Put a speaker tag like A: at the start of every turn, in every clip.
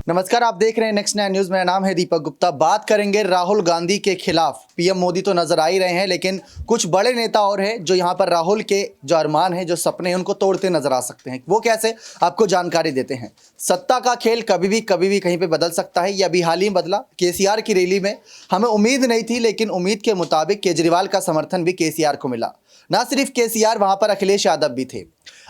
A: नमस्कार, आप देख रहे हैं नेक्स्ट 9 न्यूज। मेरा नाम है दीपक गुप्ता। बात करेंगे राहुल गांधी के खिलाफ। पीएम मोदी तो नजर आ ही रहे हैं, लेकिन कुछ बड़े नेता और हैं जो यहां पर राहुल के जो अरमान हैं, जो सपने हैं, उनको तोड़ते नजर आ सकते हैं। वो कैसे, आपको जानकारी देते हैं। सत्ता का खेल कभी भी कहीं पे बदल सकता है। ये अभी हाल ही बदला। केसीआर की रैली में हमें उम्मीद नहीं थी, लेकिन उम्मीद के मुताबिक केजरीवाल का समर्थन भी केसीआर को मिला। ना सिर्फ केसीआर, वहां पर अखिलेश यादव भी थे।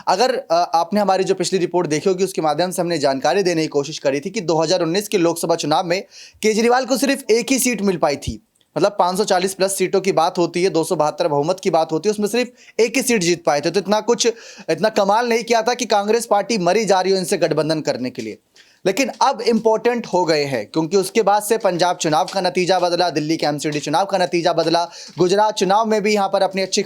A: अगर आपने हमारी जो पिछली रिपोर्ट देखी होगी, उसके माध्यम से हमने जानकारी देने की कोशिश करी थी कि 2019 के लोकसभा चुनाव में केजरीवाल को सिर्फ एक ही सीट मिल पाई थी। मतलब 540 प्लस सीटों की बात होती है, 272 बहुमत की बात होती है, उसमें सिर्फ एक ही सीट जीत पाए थे। तो इतना कमाल नहीं किया था कि कांग्रेस पार्टी मरी जा रही हो इनसे गठबंधन करने के लिए। लेकिन अब इंपॉर्टेंट हो गए हैं, क्योंकि उसके बाद से पंजाब चुनाव का नतीजा बदला, दिल्ली के एमसीडी चुनाव का नतीजा बदला, गुजरात चुनाव में भी यहां पर अपनी अच्छी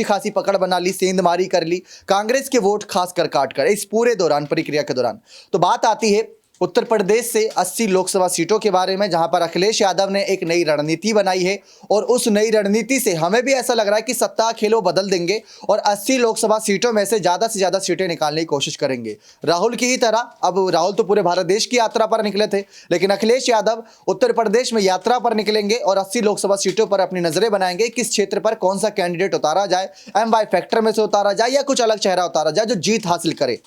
A: खासी पकड़ बना ली, सेंधमारी कर ली कांग्रेस के वोट खास कर काट कर इस पूरे दौरान, प्रक्रिया के दौरान। तो बात आती है उत्तर प्रदेश से 80 लोकसभा सीटों के बारे में, जहां पर अखिलेश यादव ने एक नई रणनीति बनाई है। और उस नई रणनीति से हमें भी ऐसा लग रहा है कि सत्ता खेलो बदल देंगे और 80 लोकसभा सीटों में से ज़्यादा सीटें निकालने की कोशिश करेंगे। राहुल की ही तरह। अब राहुल तो पूरे भारत देश की यात्रा पर निकले थे, लेकिन अखिलेश यादव उत्तर प्रदेश में यात्रा पर निकलेंगे और 80 लोकसभा सीटों पर अपनी नजरें बनाएंगे। किस क्षेत्र पर कौन सा कैंडिडेट उतारा जाए, MY फैक्टर में से उतारा जाए या कुछ अलग चेहरा उतारा जाए जो जीत हासिल करे।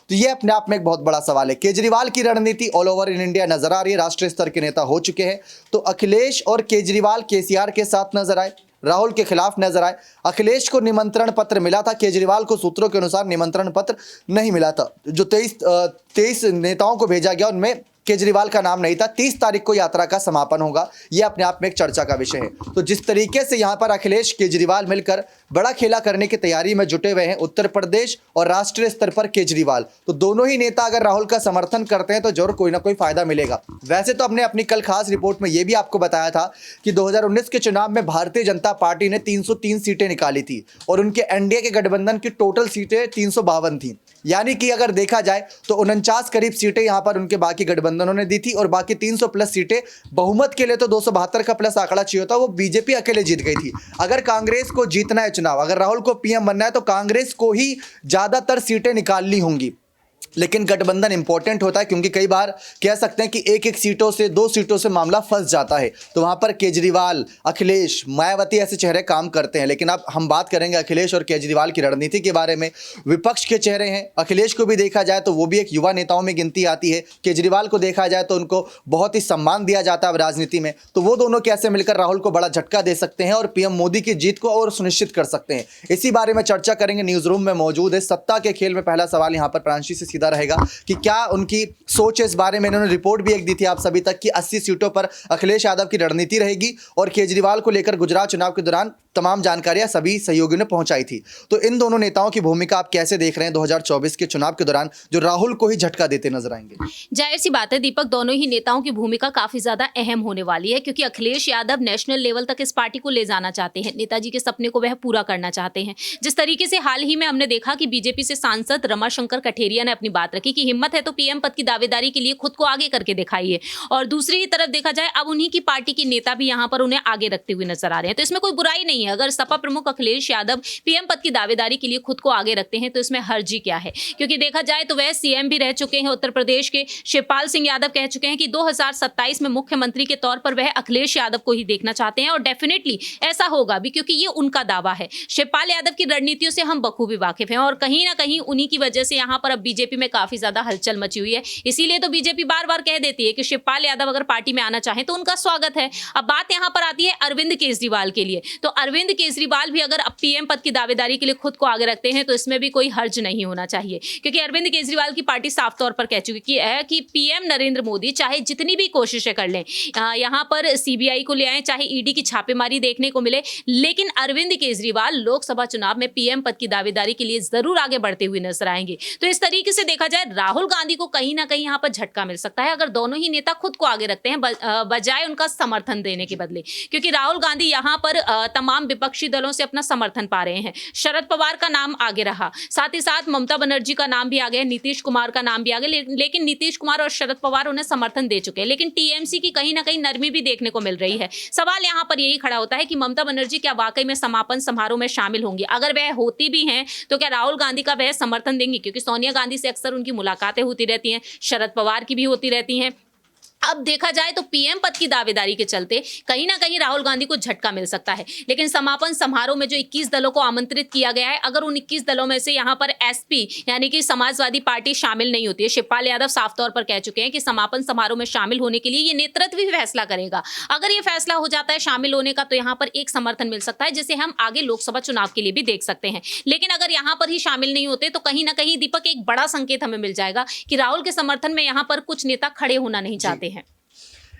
A: तो ये अपने आप में एक बहुत बड़ा सवाल है। केजरीवाल की रणनीति ऑल ओवर इन इंडिया नजर आ रही है। राष्ट्रीय स्तर के नेता हो चुके हैं। तो अखिलेश और केजरीवाल केसीआर के साथ नजर आए, राहुल के खिलाफ नजर आए। अखिलेश को निमंत्रण पत्र मिला था, केजरीवाल को सूत्रों के अनुसार निमंत्रण पत्र नहीं मिला था। जो 23 नेताओं को भेजा गया, उनमें केजरीवाल का नाम नहीं था। 30 तारीख को यात्रा का समापन होगा। यह अपने आप में एक चर्चा का विषय है। तो जिस तरीके से यहां पर अखिलेश केजरीवाल मिलकर बड़ा खेला करने की तैयारी में जुटे हुए हैं, उत्तर प्रदेश और राष्ट्रीय स्तर पर केजरीवाल, तो दोनों ही नेता अगर राहुल का समर्थन करते हैं तो जरूर कोई ना कोई फायदा मिलेगा। वैसे तो हमने अपनी कल खास रिपोर्ट में यह भी आपको बताया था कि 2019 के चुनाव में भारतीय जनता पार्टी ने 303 सीटें निकाली थी और उनके एनडीए के गठबंधन की टोटल सीटें 352 थी। यानी कि अगर देखा जाए तो 49 करीब सीटें यहां पर उनके बाकी गठबंधनों ने दी थी और बाकी 300 प्लस सीटें बहुमत के लिए तो 272 का प्लस आंकड़ा चाहिए था, वो बीजेपी अकेले जीत गई थी। अगर कांग्रेस को जीतना है चुनाव, अगर राहुल को पीएम बनना है, तो कांग्रेस को ही ज्यादातर सीटें निकालनी होंगी। लेकिन गठबंधन इंपॉर्टेंट होता है, क्योंकि कई बार कह सकते हैं कि एक सीटों से, 2 सीटों से मामला फंस जाता है। तो वहां पर केजरीवाल, अखिलेश, मायावती ऐसे चेहरे काम करते हैं। लेकिन अब हम बात करेंगे अखिलेश और केजरीवाल की रणनीति के बारे में। विपक्ष के चेहरे हैं। अखिलेश को भी देखा जाए तो वो भी एक युवा नेताओं में गिनती आती है। केजरीवाल को देखा जाए तो उनको बहुत ही सम्मान दिया जाता है राजनीति में। तो वो दोनों कैसे मिलकर राहुल को बड़ा झटका दे सकते हैं और पीएम मोदी की जीत को और सुनिश्चित कर सकते हैं, इसी बारे में चर्चा करेंगे। न्यूज रूम में मौजूद है। सत्ता के खेल में पहला सवाल यहां पर प्रांशी से सीधा रहेगा कि क्या उनकी सोच है इस बारे में। इन्होंने रिपोर्ट भी एक दी थी आप सभी तक कि 80 सीटों पर अखिलेश यादव की रणनीति रहेगी और केजरीवाल को लेकर गुजरात चुनाव के दौरान तमाम जानकारियां सभी सहयोगियों ने पहुंचाई थी। तो इन दोनों नेताओं की भूमिका आप कैसे देख रहे हैं 2024 के चुनाव के दौरान, जो राहुल को ही झटका देते नजर आएंगे?
B: जाहिर सी बात है दीपक, दोनों ही नेताओं की भूमिका काफी ज्यादा अहम होने वाली है, क्योंकि अखिलेश यादव नेशनल लेवल तक इस पार्टी को ले जाना चाहते हैं। नेताजी के सपने को वह पूरा करना चाहते हैं। जिस तरीके से हाल ही में हमने देखा कि बीजेपी से सांसद रमाशंकर कठेरिया ने अपनी बात रखी कि हिम्मत है तो पीएम पद की दावेदारी के लिए खुद को आगे करके दिखाइए। और दूसरी ही तरफ देखा जाए, अब उन्हीं की पार्टी के नेता भी यहाँ पर उन्हें आगे रखते हुए नजर आ रहे हैं। तो इसमें कोई बुराई नहीं है। अगर सपा प्रमुख अखिलेश यादव पीएम पद की दावेदारी के लिए खुद को आगे रखते हैं तो इसमें हर्जी क्या है, क्योंकि देखा जाए तो वह सीएम भी रह चुके हैं उत्तर प्रदेश के। शिवपाल सिंह यादव कह चुके हैं कि 2027 में मुख्यमंत्री के तौर पर वह अखिलेश यादव को ही देखना चाहते हैं और डेफिनेटली ऐसा होगा भी, क्योंकि ये उनका दावा है। शिवपाल यादव की रणनीतियों से हम बखूबी वाकिफ हैं और कहीं ना कहीं उन्हीं की वजह से यहाँ पर अब बीजेपी में काफी ज्यादा हलचल मची हुई है। इसीलिए तो बीजेपी बार बार कह देती है कि शिवपाल यादव अगर पार्टी में आना चाहें तो उनका स्वागत है। अब बात यहाँ पर आती है अरविंद केजरीवाल के लिए। तो अरविंद केजरीवाल भी अगर अब पीएम पद की दावेदारी के लिए खुद को आगे रखते हैं तो इसमें भी कोई हर्ज नहीं होना चाहिए, क्योंकि अरविंद केजरीवाल की पार्टी साफ तौर पर कह चुकी है कि पीएम नरेंद्र मोदी चाहे जितनी भी कोशिशें कर लें, यहाँ पर सीबीआई को ले आए, चाहे ईडी की छापेमारी देखने को मिले, लेकिन अरविंद केजरीवाल लोकसभा चुनाव में पीएम पद की दावेदारी के लिए जरूर आगे बढ़ते हुए नजर आएंगे। तो इस तरीके से देखा जाए राहुल गांधी को कहीं ना कहीं यहाँ पर झटका मिल सकता है अगर दोनों ही नेता खुद को आगे रखते हैं बजाय उनका समर्थन देने के बदले, क्योंकि राहुल गांधी यहाँ पर तमाम तमाम विपक्षी दलों से अपना समर्थन पा रहे हैं। शरद पवार का नाम आगे रहा, साथ ही साथ ममता बनर्जी का नाम भी आ गया, नीतीश कुमार का नाम भी आ गया, लेकिन नीतीश कुमार और शरद पवार उन्हें समर्थन दे चुके हैं। लेकिन टीएमसी की कहीं ना कहीं नरमी भी देखने को मिल रही है। सवाल यहाँ पर यही खड़ा होता है कि ममता बनर्जी क्या वाकई में समापन समारोह में शामिल होंगी? अगर वह होती भी हैं तो क्या राहुल गांधी का वह समर्थन देंगी? क्योंकि सोनिया गांधी से अक्सर उनकी मुलाकातें होती रहती हैं, शरद पवार की भी होती रहती हैं। अब देखा जाए तो पीएम पद की दावेदारी के चलते कहीं ना कहीं राहुल गांधी को झटका मिल सकता है। लेकिन समापन समारोह में जो 21 दलों को आमंत्रित किया गया है, अगर उन 21 दलों में से यहाँ पर एसपी यानी कि समाजवादी पार्टी शामिल नहीं होती है, शिवपाल यादव साफ तौर पर कह चुके हैं कि समापन समारोह में शामिल होने के लिए ये नेतृत्व भी फैसला करेगा। अगर ये फैसला हो जाता है शामिल होने का, तो यहाँ पर एक समर्थन मिल सकता है जिसे हम आगे लोकसभा चुनाव के लिए भी देख सकते हैं। लेकिन अगर यहाँ पर ही शामिल नहीं होते तो कहीं ना कहीं दीपक एक बड़ा संकेत हमें मिल जाएगा कि राहुल के समर्थन में यहाँ पर कुछ नेता खड़े होना नहीं चाहते हैं।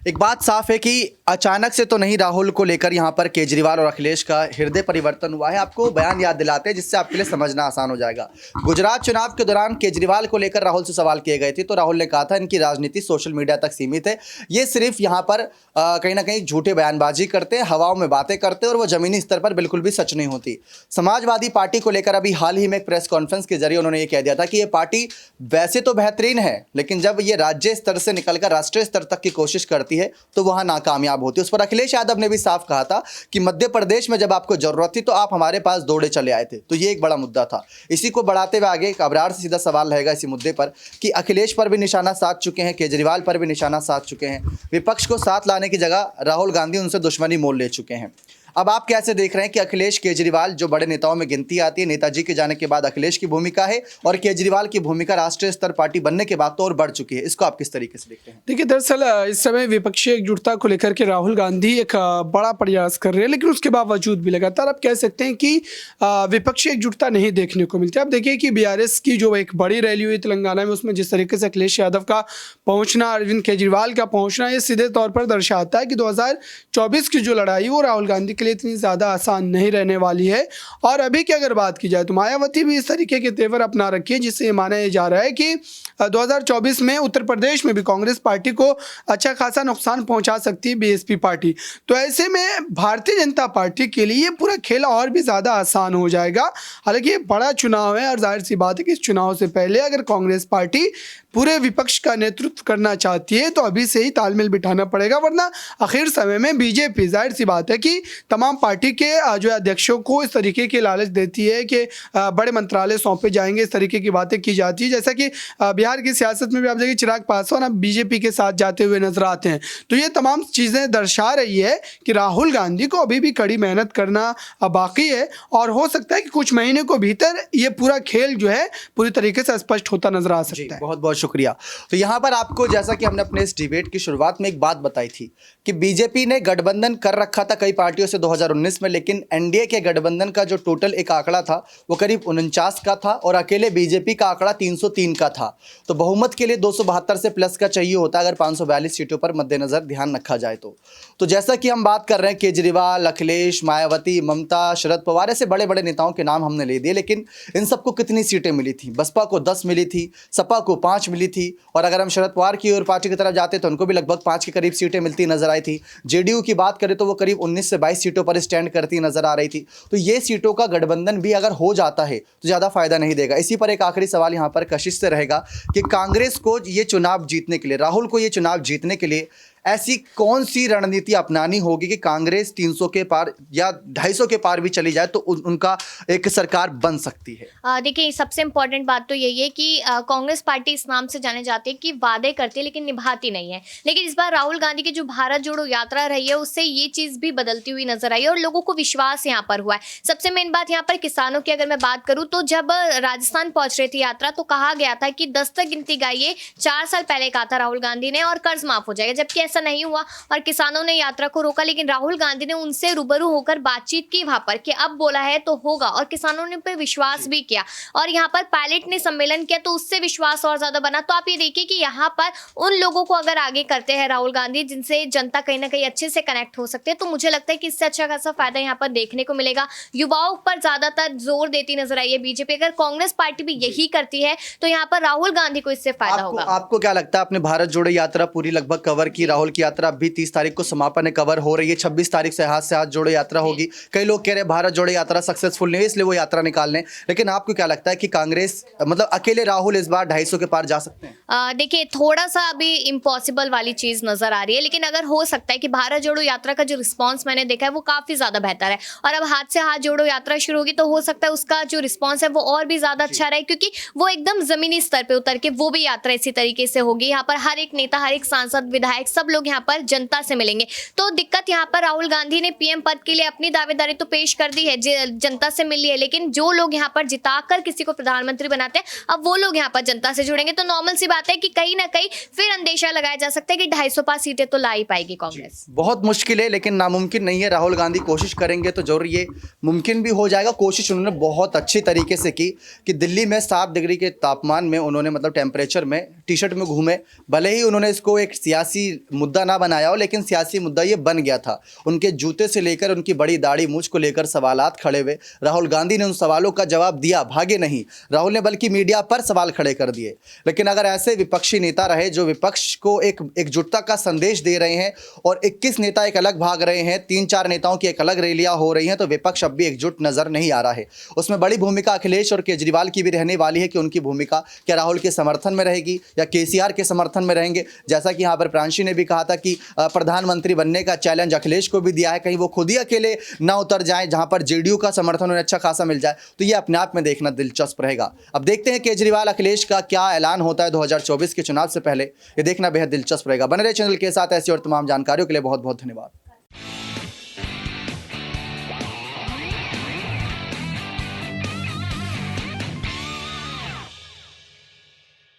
A: एक बात साफ है कि अचानक से तो नहीं राहुल को लेकर यहाँ पर केजरीवाल और अखिलेश का हृदय परिवर्तन हुआ है। आपको बयान याद दिलाते हैं जिससे आपके लिए समझना आसान हो जाएगा। गुजरात चुनाव के दौरान केजरीवाल को लेकर राहुल से सवाल किए गए थे, तो राहुल ने कहा था इनकी राजनीति सोशल मीडिया तक सीमित है, ये सिर्फ यहाँ पर कहीं ना कहीं झूठे बयानबाजी करते हैं, हवाओं में बातें करते हैं और वो जमीनी स्तर पर बिल्कुल भी सच नहीं होती। समाजवादी पार्टी को लेकर अभी हाल ही में एक प्रेस कॉन्फ्रेंस के जरिए उन्होंने ये कह दिया था कि ये पार्टी वैसे तो बेहतरीन है, लेकिन जब ये राज्य स्तर से निकलकर राष्ट्रीय स्तर तक की कोशिश करती है तो वहां नाकामयाब होती है। उस पर अखिलेश यादव ने भी साफ कहा था कि मध्य प्रदेश में जब आपको जरूरत थी तो आप हमारे पास दौड़े चले आए थे। तो ये एक बड़ा मुद्दा था। इसी को बढ़ाते हुए आगे अबरार से सीधा सवाल रहेगा इसी मुद्दे पर कि अखिलेश पर भी निशाना साध चुके हैं, केजरीवाल पर भी निशाना साध चुके हैं, विपक्ष को साथ लाने की जगह राहुल गांधी उनसे दुश्मनी मोल ले चुके हैं। अब आप कैसे देख रहे हैं कि अखिलेश केजरीवाल जो बड़े नेताओं में गिनती आती है, नेताजी के जाने के बाद अखिलेश की भूमिका है और केजरीवाल की भूमिका राष्ट्रीय स्तर पार्टी बनने के बाद तो और बढ़ चुकी है, इसको आप किस तरीके से देखते हैं?
C: देखिए, दरअसल इस समय विपक्षी एकजुटता को लेकर के राहुल गांधी एक बड़ा प्रयास कर रहे हैं, लेकिन उसके बावजूद भी लगातार आप कह सकते हैं कि विपक्षी एकजुटता नहीं देखने को मिलती। आप देखिए कि बीआरएस की जो एक बड़ी रैली हुई तेलंगाना में, उसमें जिस तरीके से अखिलेश यादव का पहुंचना, अरविंद केजरीवाल का पहुंचना, ये सीधे तौर पर दर्शाता है कि 2024 की जो लड़ाई वो राहुल गांधी के लिए इतनी ज़्यादा आसान नहीं रहने वाली है। और अभी की अगर बात की जाए तो मायावती भी इस तरीके के तेवर अपना रखी है जिससे ये माना जा रहा है कि 2024 में उत्तर प्रदेश में भी कांग्रेस पार्टी को अच्छा खासा नुकसान पहुंचा सकती है बीएसपी पार्टी। तो ऐसे में भारतीय जनता पार्टी के लिए ये पूरा खेल और भी ज़्यादा आसान हो जाएगा। हालांकि ये बड़ा चुनाव है और जाहिर सी बात है कि इस चुनाव से पहले अगर कांग्रेस पार्टी पूरे विपक्ष का नेतृत्व करना चाहती है तो अभी से ही तालमेल बिठाना पड़ेगा, वरना आखिर समय में बीजेपी जाहिर सी बात है कि तमाम पार्टी के जो अध्यक्षों को इस तरीके की लालच देती है कि बड़े मंत्रालय सौंपे जाएंगे, इस तरीके की बातें की जाती है। जैसा कि बिहार की सियासत में भी आप देखिए चिराग पासवान अब बीजेपी के साथ जाते हुए नजर आते हैं। तो ये तमाम चीज़ें दर्शा रही है कि राहुल गांधी को अभी भी कड़ी मेहनत करना बाकी है और हो सकता है कि कुछ महीने को भीतर ये पूरा खेल जो है पूरी तरीके से स्पष्ट होता नजर आ सकता है।
A: बहुत बहुत शुक्रिया। तो यहाँ पर आपको, जैसा कि हमने अपने इस डिबेट की शुरुआत में एक बात बताई थी कि बीजेपी ने गठबंधन कर रखा था कई पार्टियों से 2019 में, लेकिन एनडीए के गठबंधन का जो टोटल एक आंकड़ा था वो करीब 49 का था और अकेले बीजेपी का आंकड़ा 303 का था। तो बहुमत के लिए 272 से प्लस का चाहिए होता अगर 542 सीटों पर मद्देनजर ध्यान रखा जाए तो जैसा कि हम बात कर रहे हैं केजरीवाल, अखिलेश, मायावती, ममता, शरद पवार, ऐसे बड़े बड़े नेताओं के नाम हमने ले दिए, लेकिन इन सबको कितनी सीटें मिली थी? बसपा को 10 मिली थी, सपा को 5 मिली थी और अगर हम शरद पवार की और पार्टी की तरफ जाते तो उनको भी लगभग 5 के करीब सीटें मिलती नजर आई थी। जेडीयू की बात करें तो वो करीब 19 से 22 सीटों पर स्टैंड करती नजर आ रही थी। तो ये सीटों का गठबंधन भी अगर हो जाता है तो ज़्यादा फायदा नहीं देगा। इसी पर एक आखिरी सवाल यहाँ पर कशिश से रहेगा कि कांग्रेस को ये चुनाव जीतने के लिए, राहुल को ये चुनाव जीतने के लिए ऐसी कौन सी रणनीति अपनानी होगी कि कांग्रेस 300 के पार या 250 के पार भी चली जाए तो उनका एक सरकार बन सकती है?
D: देखिए, सबसे इम्पोर्टेंट बात तो यही है कि कांग्रेस पार्टी इस नाम से जाने जाती है कि वादे करती है लेकिन निभाती नहीं है। लेकिन इस बार राहुल गांधी की जो भारत जोड़ो यात्रा रही है उससे ये चीज़ भी बदलती हुई नजर आई है और लोगों को विश्वास यहाँ पर हुआ है। सबसे मेन बात यहाँ पर किसानों की अगर मैं बात करूँ तो जब राजस्थान पहुंच रही थी यात्रा तो कहा गया था कि 10 तक गिनती गाइए, 4 साल पहले कहा था राहुल गांधी ने, और कर्ज माफ हो जाएगा, जबकि ऐसा नहीं हुआ और किसानों ने यात्रा को रोका। लेकिन राहुल गांधी ने उनसे रूबरू होकर बातचीत की वहां पर कि अब बोला है तो होगा और किसानों ने पे विश्वास भी किया और यहाँ पर पायलट ने सम्मेलन किया तो उससे विश्वास और ज्यादा बना। तो आप ये देखिए कि यहाँ पर उन लोगों को अगर आगे करते हैं राहुल गांधी जिनसे जनता कहीं ना कहीं अच्छे से कनेक्ट हो सकते हैं तो मुझे लगता है कि इससे अच्छा खासा फायदा यहाँ पर देखने को मिलेगा। युवाओं पर ज्यादातर जोर देती नजर आई है बीजेपी। अगर कांग्रेस पार्टी भी यही करती है तो यहाँ पर राहुल गांधी को इससे फायदा होगा।
A: आपको क्या लगता है? आपने भारत जोड़ो यात्रा पूरी लगभग कवर की, राहुल की यात्रा अभी 30 तारीख को समापन है, कवर हो रही है। 26 तारीख से हाथ जोड़ो यात्रा होगी। कई लोग कह रहे हैं भारत जोड़ो यात्रा सक्सेसफुल नहीं है, इसलिए वो यात्रा निकाल लें। लेकिन आपको क्या लगता है कि कांग्रेस मतलब अकेले राहुल इस बार 250 के पार जा सकते हैं?
D: देखिए, थोड़ा सा अभी इम्पॉसिबल वाली चीज नजर आ रही है, लेकिन अगर हो सकता है कि भारत जोड़ो यात्रा का जो रिस्पांस मैंने देखा है वो काफी ज्यादा बेहतर है, और अब हाथ से हाथ जोड़ो यात्रा शुरू होगी तो हो सकता है उसका जो रिस्पांस है वो और भी ज्यादा अच्छा रहे, क्योंकि वो एकदम जमीनी स्तर पे उतर के वो भी यात्रा इसी तरीके से होगी। यहाँ पर हर एक नेता, हर एक सांसद, विधायक, सब लोग यहाँ पर जनता से मिलेंगे। तो दिक्कत यहाँ पर राहुल गांधी ने पीएम पद के लिए अपनी दावेदारी तो पेश कर दी है, जनता से मिली है, लेकिन जो लोग यहाँ पर जिताकर किसी को प्रधानमंत्री बनाते हैं, अब वो लोग यहाँ पर जनता से जुड़ेंगे। तो नॉर्मल सी बात है कि कहीं ना कहीं फिर अंदेशा लगाया जा सकता है कि 250 पास सीटें तो ला ही पाएगी कांग्रेस।
A: बहुत मुश्किल है, लेकिन नामुमकिन नहीं है। राहुल गांधी कोशिश करेंगे तो जरूर ये मुमकिन भी हो जाएगा। कोशिश उन्होंने बहुत अच्छी तरीके से की कि दिल्ली में 7 डिग्री के तापमान में उन्होंने मतलब टेम्परेचर में टी शर्ट में घूमे। भले ही उन्होंने इसको एक सियासी मुद्दा ना बनाया हो, लेकिन सियासी मुद्दा ये बन गया था। उनके जूते से लेकर उनकी बड़ी दाढ़ी मूंछ को लेकर सवालात खड़े हुए। राहुल गांधी ने उन सवालों का जवाब दिया, भागे नहीं। राहुल ने बल्कि मीडिया पर सवाल खड़े कर दिए। लेकिन अगर ऐसे विपक्षी नेता रहे जो विपक्ष को एक एकजुटता का संदेश दे रहे हैं और 21 नेता एक अलग भाग रहे हैं, 3-4 नेताओं की एक अलग रैलियां हो रही हैं, तो विपक्ष अब भी एकजुट नजर नहीं आ रहा है। उसमें बड़ी भूमिका अखिलेश और केजरीवाल की भी रहने वाली है कि उनकी भूमिका क्या राहुल के समर्थन में रहेगी या केसीआर के समर्थन में रहेंगे। जैसा कि यहाँ पर प्रांशी ने भी कहा था कि प्रधानमंत्री बनने का चैलेंज अखिलेश को भी दिया है, कहीं वो खुद ही अकेले ना उतर जाए, जहां पर जेडीयू का समर्थन उन्हें अच्छा खासा मिल जाए। तो ये अपने आप में देखना दिलचस्प रहेगा। अब देखते हैं केजरीवाल अखिलेश का क्या ऐलान होता है 2024 के चुनाव से पहले, ये देखना बेहद दिलचस्प रहेगा। बने रहे चैनल के साथ। ऐसी और तमाम जानकारियों के लिए बहुत बहुत धन्यवाद।